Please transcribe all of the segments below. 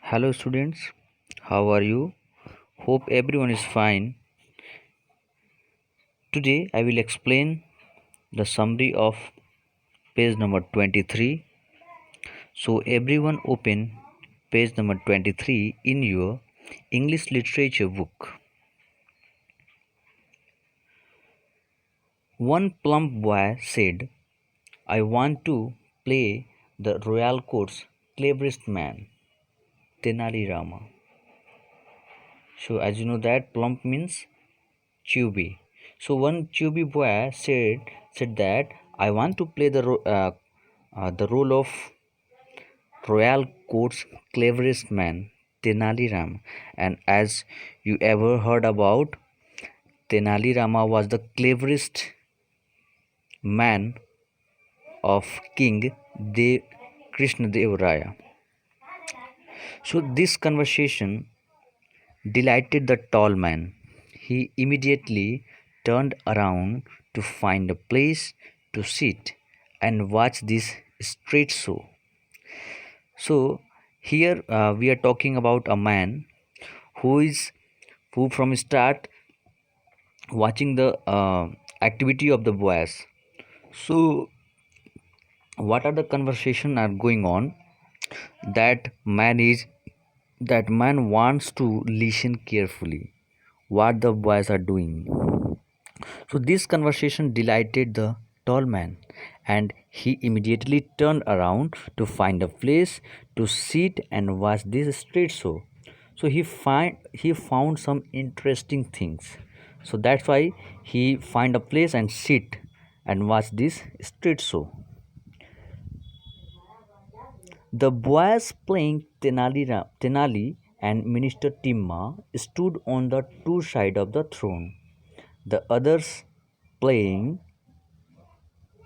Hello students, how are you? Hope everyone is fine. Today I will explain the summary of page number 23. So everyone open page number 23 in your English literature book. One plump boy said, I want to play the royal court's cleverest man, Tenali Rama. So as you know that plump means chubby. So one chubby boy said that I want to play the role of royal court's cleverest man, Tenali Rama. And as you ever heard about, Tenali Rama was the cleverest man of King Krishna Dev Raya. So this conversation delighted the tall man. He immediately turned around to find a place to sit and watch this street show. So here we are talking about a man who from start watching the activity of the boys. So what are the conversation are going on? That man is that man wants to listen carefully what the boys are doing. So this conversation delighted the tall man, and he immediately turned around to find a place to sit and watch this street show. So he found some interesting things. So that's why he find a place and sit and watch this street show. The boys playing Tenali and Minister Timma stood on the two sides of the throne. The others playing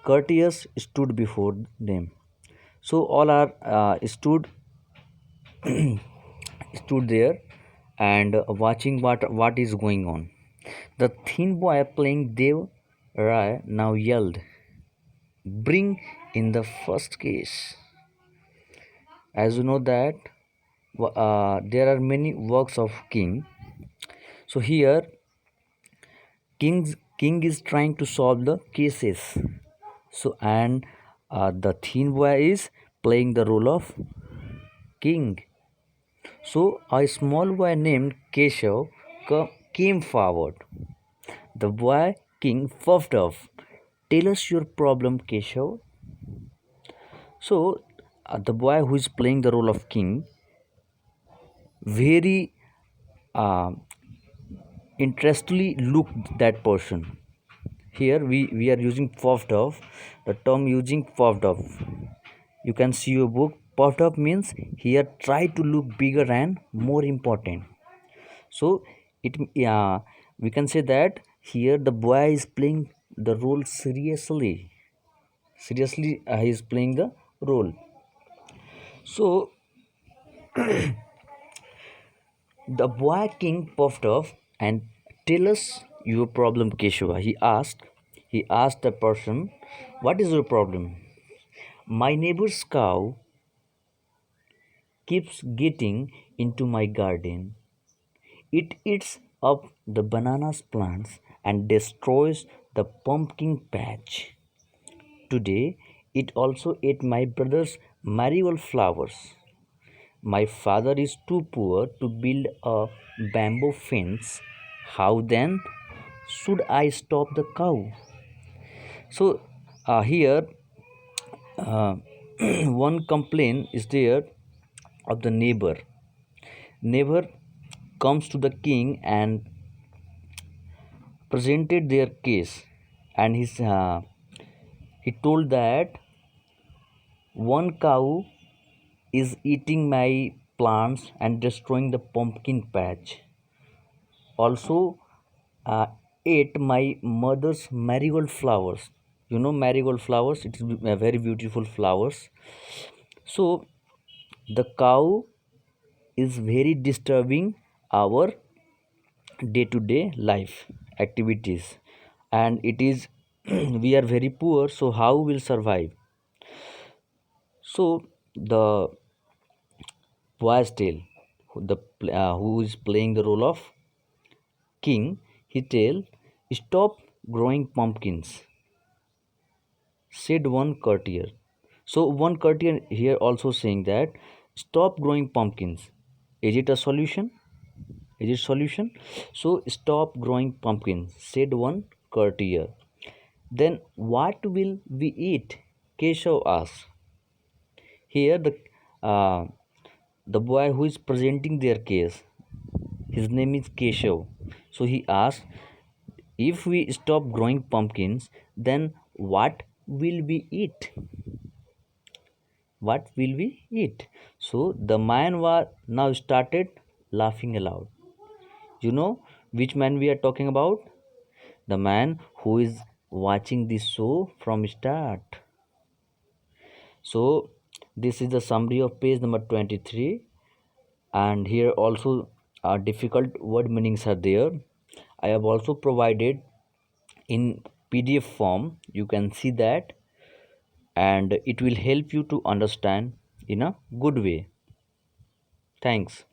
courtiers stood before them. So all are stood there and watching what is going on. The thin boy playing Dev Rai now yelled, "Bring in the first case." As you know that there are many works of king. So here king is trying to solve the cases. So and the thin boy is playing the role of king. So a small boy named Keshav came forward. The boy king puffed up. Tell us your problem, Keshav. So the boy who is playing the role of king very uh, interestedly looked that person. Here we are using puffed up, the term using puffed up. You can see your book. Puffed up means here try to look bigger and more important. So it we can say that here the boy is playing the role seriously. Seriously, he is playing the role. So the boy king puffed off and tell us your problem, Keshava. He asked the person, what is your problem? My neighbor's cow keeps getting into my garden. It eats up the bananas plants and destroys the pumpkin patch. Today, it also ate my brother's marigold flowers. My father is too poor to build a bamboo fence. How then should I stop the cow? So, here one complaint is there of the neighbor. Neighbor comes to the king and presented their case, and he told that one cow is eating my plants and destroying the pumpkin patch. Also, uh, ate my mother's marigold flowers. You know marigold flowers; it is very beautiful flowers. So the cow is very disturbing our day-to-day life activities, and it is we are very poor. So how will survive? So the boys tale. who is playing the role of king, he tell, stop growing pumpkins, said one courtier. So one courtier here also saying that stop growing pumpkins. Is it a solution? Is it solution? So stop growing pumpkins, said one courtier. Then what will we eat? Keshav asked. Here the boy who is presenting their case, his name is Keshav. So he asked, if we stop growing pumpkins, then what will we eat? What will we eat? So the man was now started laughing aloud. You know which man we are talking about? The man who is watching this show from start. So this is the summary of page number 23, and here also difficult word meanings are there. I have also provided in PDF form, you can see that, and it will help you to understand in a good way. Thanks.